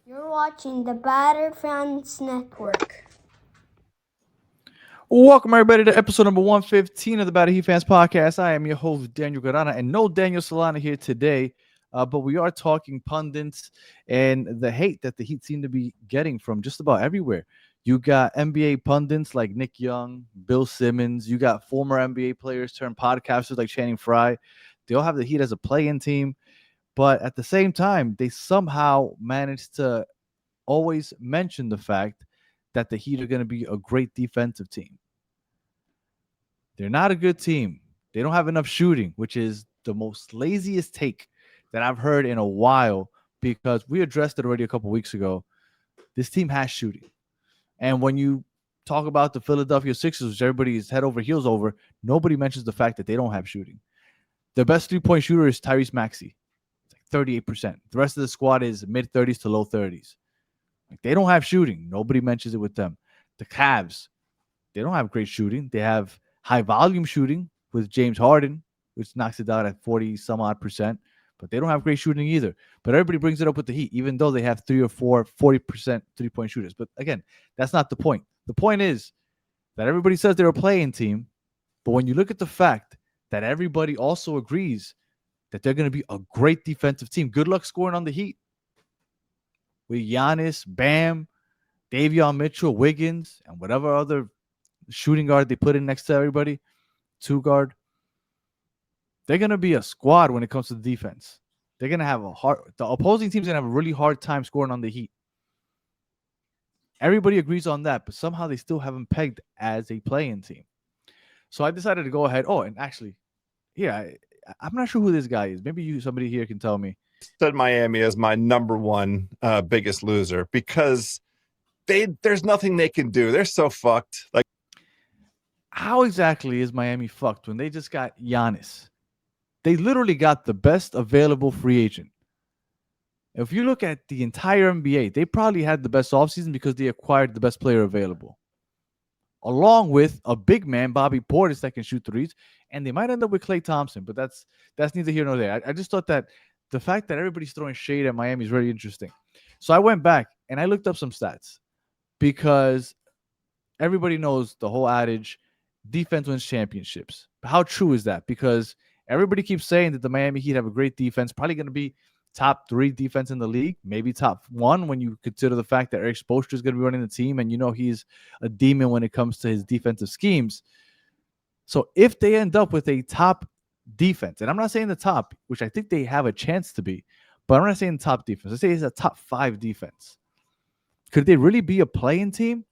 You're watching the Battered Fans Network. Welcome, everybody, to episode number 115 of the Battered Heat Fans podcast. I am your host, Daniel Garana, and no Daniel Solana here today, but we are talking pundits and the hate that the Heat seem to be getting from just about everywhere. You got NBA pundits like Nick Young, Bill Simmons. You got former NBA players turned podcasters like Channing Frye. They all have the Heat as a play-in team, but at the same time, they somehow managed to always mention the fact that the Heat are going to be a great defensive team. They're not a good team. They don't have enough shooting, which is the most laziest take that I've heard in a while because we addressed it already a couple weeks ago. This team has shooting. And when you talk about the Philadelphia Sixers, which everybody is head over heels over, nobody mentions the fact that they don't have shooting. The best three-point shooter is Tyrese Maxey. It's like 38%. The rest of the squad is mid-30s to low 30s. Like, they don't have shooting. Nobody mentions it with them. The Cavs, they don't have great shooting. They have high volume shooting with James Harden, which knocks it down at 40 some odd percent, but they don't have great shooting either. But everybody brings it up with the Heat, even though they have 3 or 4 40% 3-point shooters. But again, that's not the point. The point is that everybody says they're a play-in team, but when you look at the fact that everybody also agrees that they're going to be a great defensive team, good luck scoring on the Heat with Giannis, Bam, Davion Mitchell, Wiggins, and whatever other shooting guard they put in next to everybody, two guard. They're going to be a squad when it comes to the defense. They're going to have the opposing team's going to have a really hard time scoring on the Heat. Everybody agrees on that, but somehow they still haven't pegged as a play-in team. So I decided to go ahead. Oh, and actually, I'm not sure who this guy is. Maybe somebody here can tell me. Said Miami as my number one biggest loser because there's nothing they can do. They're so fucked. Like, how exactly is Miami fucked when they just got Giannis? They literally got the best available free agent. If you look at the entire NBA, they probably had the best offseason because they acquired the best player available, along with a big man, Bobby Portis, that can shoot threes, and they might end up with Klay Thompson, but that's neither here nor there. I just thought that the fact that everybody's throwing shade at Miami is very interesting. So I went back and I looked up some stats because everybody knows the whole adage, defense wins championships. But how true is that? Because everybody keeps saying that the Miami Heat have a great defense, probably going to be top 3 defense in the league, maybe top 1 when you consider the fact that Eric Spoelstra is going to be running the team, and you know he's a demon when it comes to his defensive schemes. So if they end up with a top defense, and I'm not saying the top, which I think they have a chance to be, but I'm not saying top defense. I say it's a top 5 defense. Could they really be a play-in team?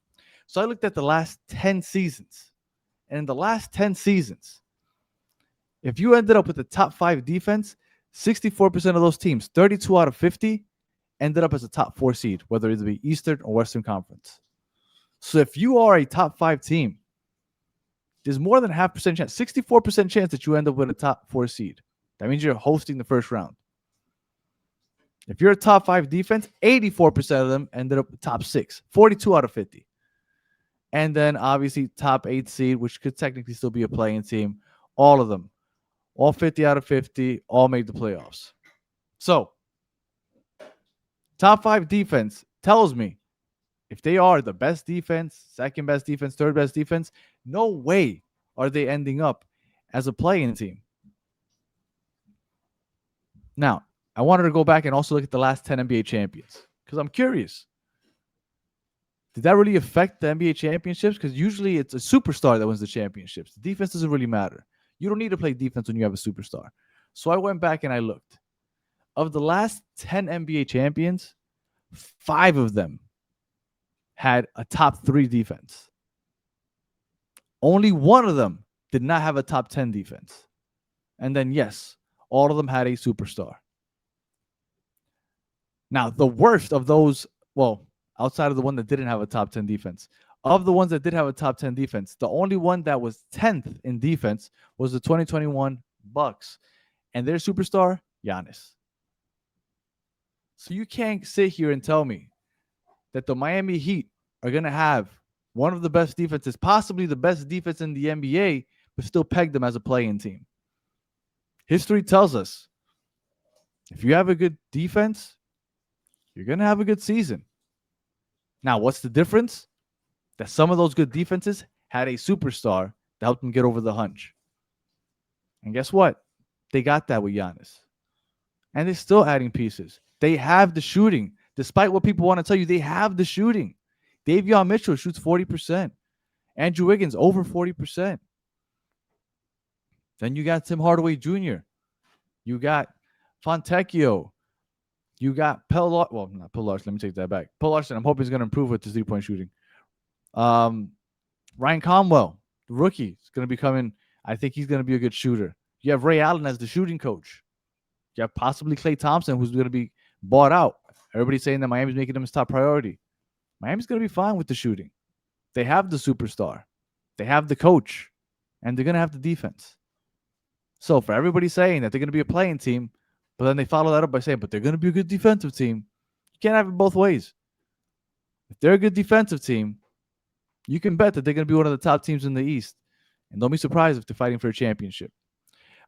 So I looked at the last 10 seasons. And in the last 10 seasons, if you ended up with a top 5 defense, 64% of those teams, 32 out of 50, ended up as a top 4 seed, whether it be Eastern or Western Conference. So if you are a top 5 team, there's more than 0.5% chance, 64% chance that you end up with a top 4 seed. That means you're hosting the first round. If you're a top 5 defense, 84% of them ended up top 6, 42 out of 50. And then obviously top 8 seed, which could technically still be a play-in team. All of them, all 50 out of 50, all made the playoffs. So top 5 defense tells me if they are the best defense, second best defense, third best defense, no way are they ending up as a play-in team. Now, I wanted to go back and also look at the last 10 NBA champions because I'm curious. Did that really affect the NBA championships? Because usually it's a superstar that wins the championships. The defense doesn't really matter. You don't need to play defense when you have a superstar. So I went back and I looked. Of the last 10 NBA champions, 5 of them had a top 3 defense. Only one of them did not have a top 10 defense. And then, yes, all of them had a superstar. Now, the worst of those, well, outside of the one that didn't have a top 10 defense, of the ones that did have a top 10 defense, the only one that was 10th in defense was the 2021 Bucks. And their superstar, Giannis. So you can't sit here and tell me that the Miami Heat are going to have one of the best defenses, possibly the best defense in the NBA, but still peg them as a play-in team. History tells us if you have a good defense, you're going to have a good season. Now, what's the difference? That some of those good defenses had a superstar that helped them get over the hunch. And guess what? They got that with Giannis. And they're still adding pieces. They have the shooting. Despite what people want to tell you, they have the shooting. Davion Mitchell shoots 40%. Andrew Wiggins over 40%. Then you got Tim Hardaway Jr. You got Fontecchio. You got not Pell Larson. Let me take that back. Pell Larson, I'm hoping he's going to improve with his 3-point shooting. Ryan Conwell, the rookie, is going to be coming. I think he's going to be a good shooter. You have Ray Allen as the shooting coach. You have possibly Klay Thompson, who's going to be bought out. Everybody's saying that Miami's making him his top priority. Miami's going to be fine with the shooting. They have the superstar. They have the coach. And they're going to have the defense. So for everybody saying that they're going to be a playing team, but then they follow that up by saying, but they're going to be a good defensive team, you can't have it both ways. If they're a good defensive team, you can bet that they're going to be one of the top teams in the East. And don't be surprised if they're fighting for a championship.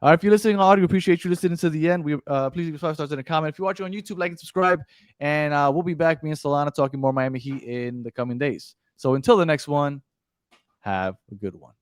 If you're listening on audio, appreciate you listening to the end. Please leave 5 stars in a comment. If you're watching on YouTube, like and subscribe. And we'll be back, me and Solana, talking more Miami Heat in the coming days. So until the next one, have a good one.